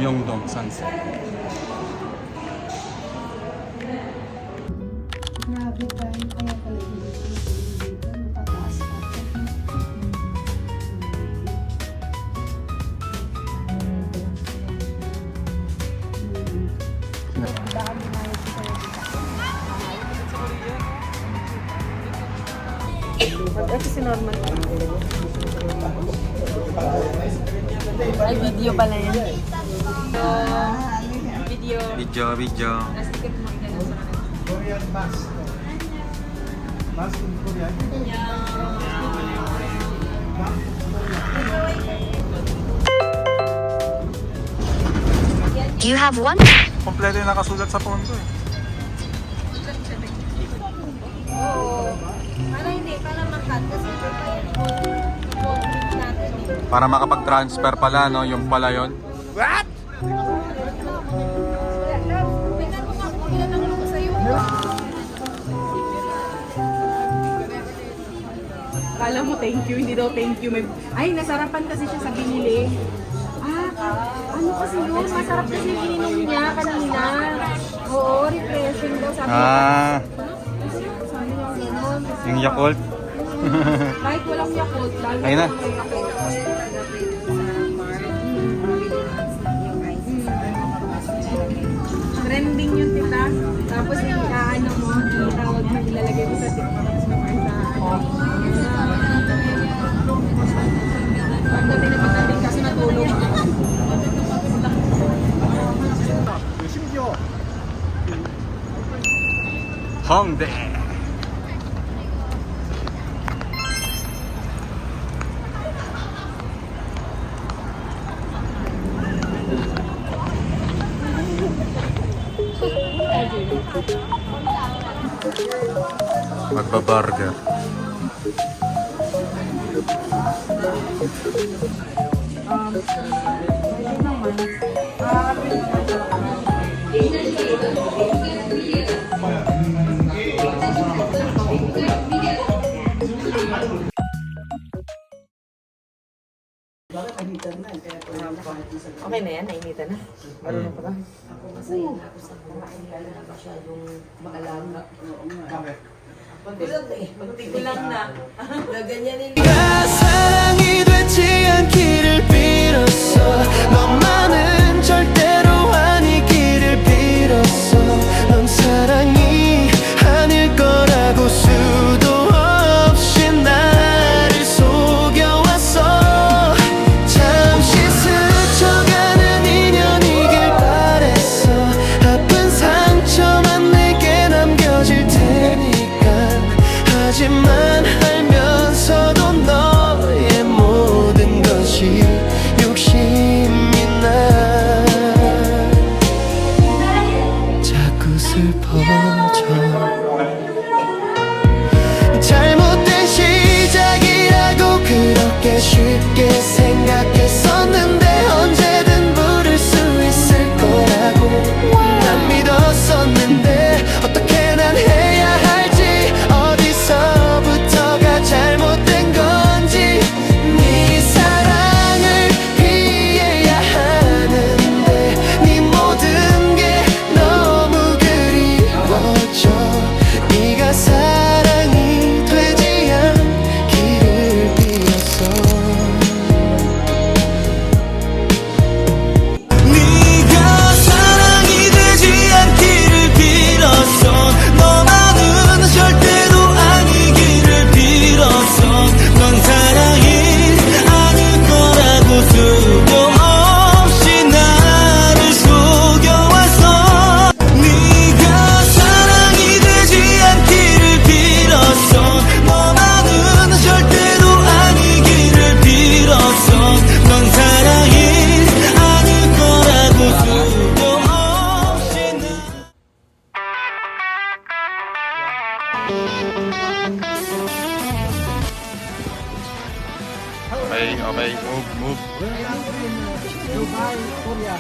Myeongdong sunset. Grabe tayo, kaya pala dito, matataas pa. Dami na yun sa ito si Norman. Ay, video pala yan. Video. Korean mask. Mask in Korean. You have one. Kompleto yung nakasulat sa pondo eh. Para hindi, para makat. Kasi natin Para makapag-transfer pala, no? Yung pala yun. What? Akala mo thank you, hindi daw thank you. Ay, nasarapan kasi siya sa binili. Ano kasi yun? Masarap kasi yung ininom niya kanina. Oo, refreshing daw. Sabi niya, sabi niya gano'n. Yung Yakult. Kahit walang Yakult, lalo Ayun na. may Yakult. Trending yun, tita. Tapos yung ano mo, itawag mo, ilalagay mo sa TikTok sa pagdating na pagdating kasi natulog. Hongdae. Magbaburger. Okay na yan, nainitan na. Marunong pa ka? masaya na ako sa kumain. Lalo na masyadong maalaga. Magtigulang na. Na ganyanin. 사랑이 되지 않기를 빌었어 너만은 절대로 아니기를 빌었어 넌 사랑이 아닐 거라고 수도 없이 나를 속여왔어 잠시 스쳐가는 인연이길 바랬어 아픈 상처만 내게 남겨질 테니까 하지만 알면서도 너의 모든 것이 욕심이 나 자꾸 슬퍼져 잘못된 시작이라고 그렇게 쉽게 생각했었는데 언제든 부를 수 있을 거라고 난 믿었었는데 어떻게 난 해야 할지 어디서부터가 잘못된 건지 네 사랑을 피해야 하는데 네 모든 게 너무 그리워져 네가 사랑이 되지 않기를 빌었어 네가 사랑이 되지 않기를 빌었어 너만은 절대로 아니기를 빌었어 넌 사랑이 아닐 거라고 수도 없이 나를 속여왔어 네가 사랑이 되지 않기를 빌었어 너만은 절대로 아니기를 빌었어 넌 사랑이 아닐 거라고 수도 없이 Okay, okay. Move. Dubai, Korea.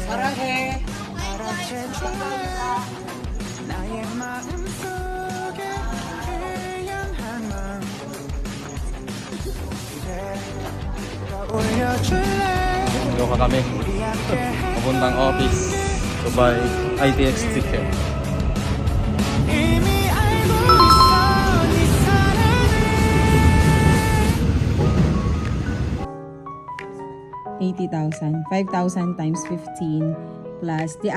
사랑해. 나의 마음속에 태연한 마음 이제 Doon kami. Papuntang office. Dubai ITX ticket. 이미 알고 있어 네 사랑을 80,000. 5,000 times 15 plus the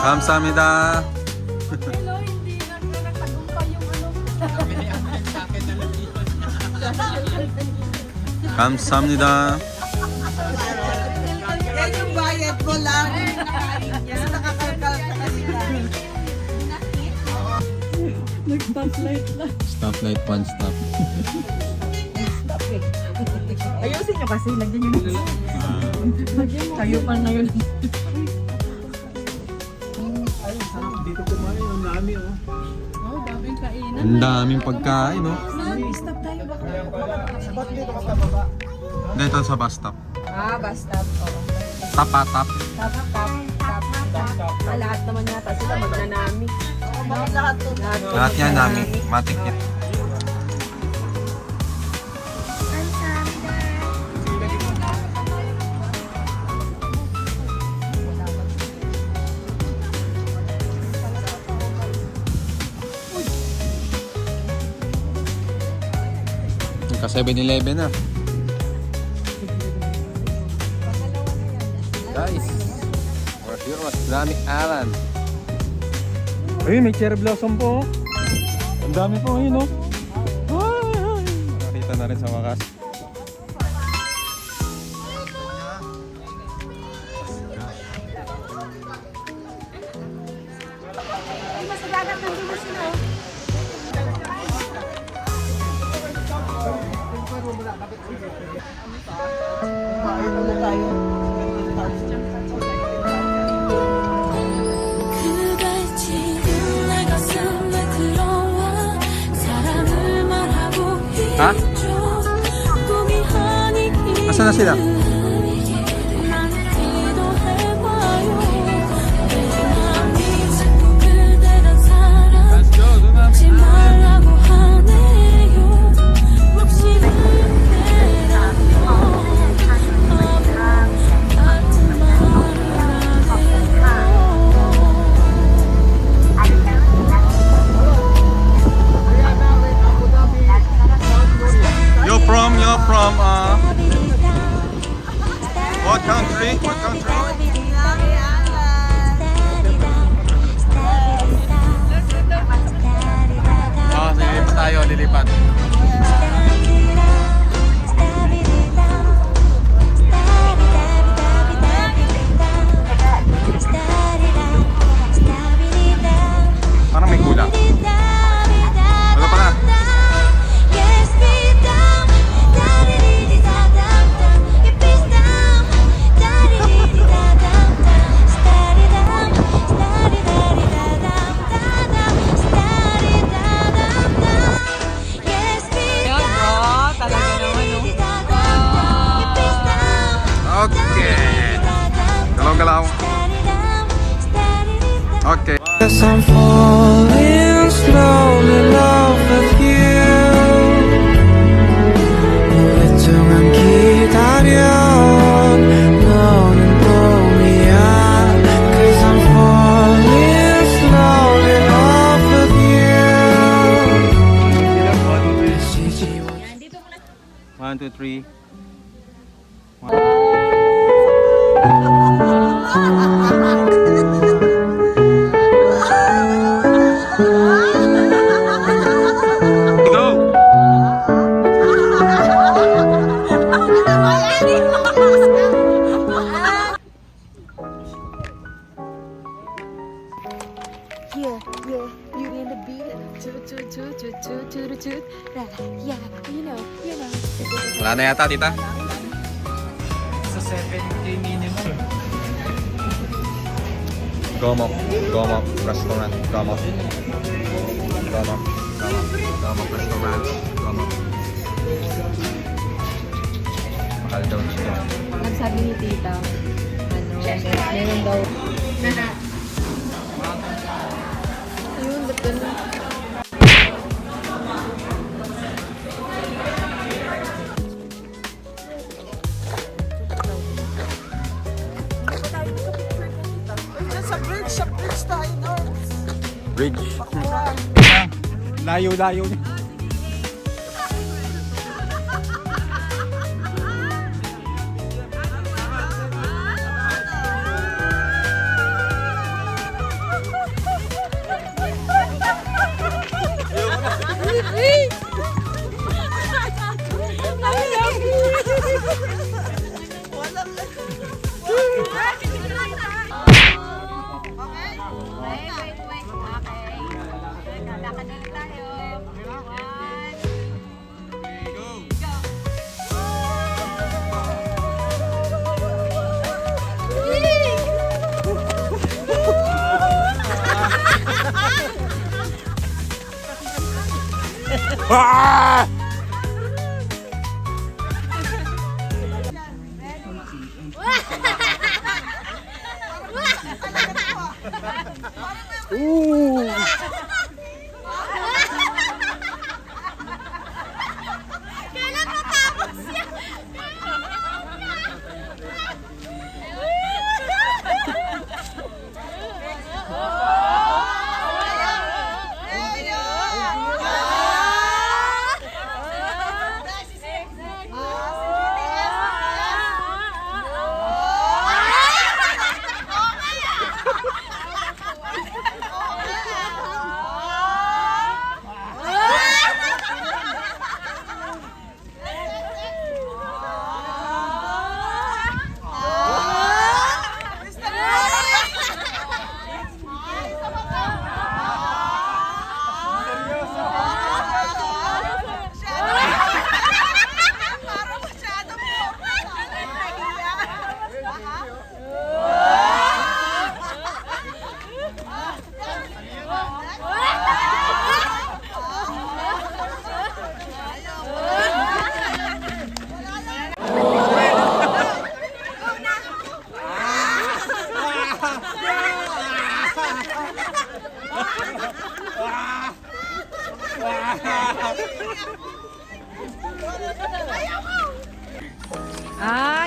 감사합니다. 감사합니다. Yan yung bayad ko lang. Kasi nakakalkal ka kasi Stoplight, one stop. ayusin nyo kasi, lagyan nyo nito. Kayo pa na yun. Dito kumain, ang dami oh. Ang daming pagkain, no? Stop tayo baka. Ba't dito ka sa baba? Dito sa bus stop. Bus stop. Tap. Tap. Lahat naman yata sila magnanami. Bakit lahat to? Lahat yan namin. Matik yan. Nagka 7-Eleven na. Guys, we're here on Islamic Island. Ayun, may cherry blossom po. Ang dami po, ayun oh. Nakita na rin sa wakas. 그가 지금 내 가슴에 들어와 사랑을 말하고 Ha? 있죠 꿈이 아니 Asan na sila? 난 기도해봐요 내 자꾸 그대란 사랑 잊지 말라고 하네요 혹시 그대라면 같은 말을 You're from what country? What country? Lilipat tayo, lilipat. Parang may kulang. Wala pa na. Okay. Galaw-galaw. Okay. Yes, I'm falling slowly in love with you 오랫동안 기다려 너는 봄이야 Cause I'm falling slowly in love with you 1, 2, 3. Go! Yeah, yeah, Beauty and the Beat. Toot, toot, toot, toot, toot, toot, toot. Yeah, you know. Wala na yata, tita. Sa 7K minimum. Gomok Restaurant. Gomok Restaurant. Gomok. Mahal daw dito. Nagsabi ni tita, meron daw. Ayun, ba't ganun? Sa bridge tayo doon. Bridge. Layo-layo niya.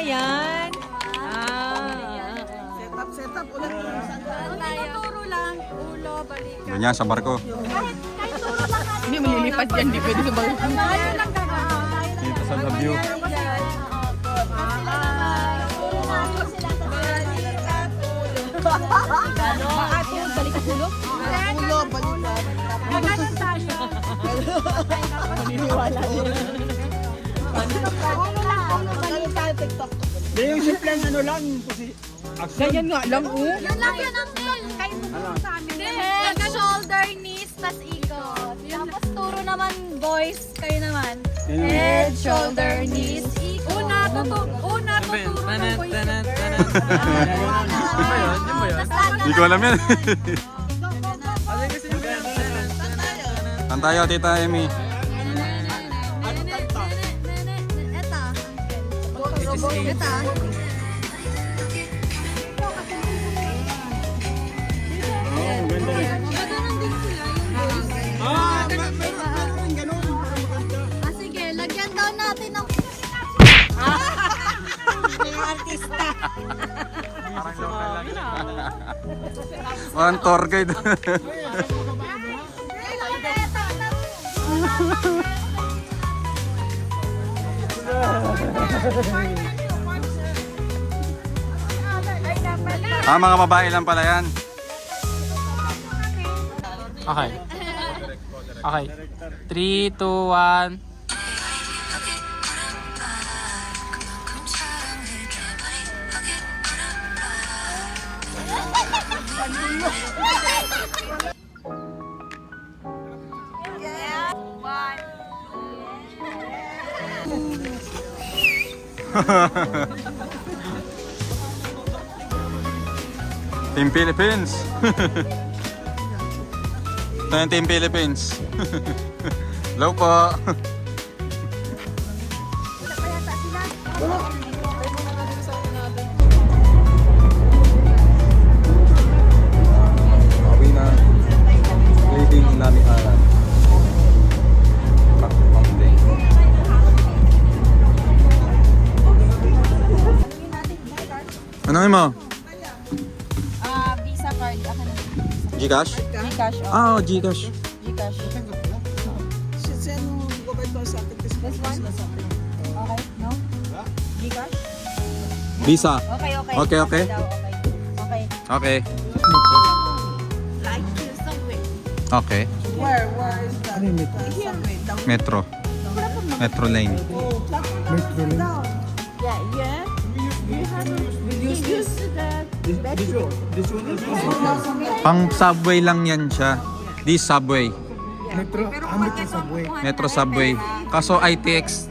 Yan. Set up ulit. Tinuturo lang. Ulo, balikan. Ganyan sa barko. Kahit turo lang ka. Hindi malilipad yan, di pwede sa barko. Tayo lang gagawin. Dito sa view. Makatulog, balikat ulo. Ulo, balikan. Maganon tayo. Maniniwala yun. Magaling tayo TikTok. Hindi yung simpleng ano lang. Kasi Ganyan nga lang, oh. Yun lang yun ang main. Kahit tuturo sa amin. Head, shoulder, knees, tas ikot. Tapos turo naman, boys, kayo naman. Head, shoulder, knees, ikot. Tuturo ng boys. Hindi ko alam yan. Saan tayo, Tita Emmy? Sige, lagyan daw natin ng Parang tour guide. Mga babae lang pala yan. Okay. Okay. 3, 2, 1. Team Philippines. Ito yung Team Philippines. Hello po. Bawi na. Leading Nami Alan. Mountain. Ano mo? Visa card. Ako na. Gcash? Gcash. Ah, Gcash. Gcash. This one? Okay, no? Gcash? Visa. Okay, okay. Okay, okay. Daw, okay. Okay. Okay. Like you, subway. Okay. Where is that? Subway, down. Metro. Metro lane. Down. Yeah. We use that. This one is Pang subway lang yan siya. This subway. Metro. Metro subway. Metro subway. Kaso ITX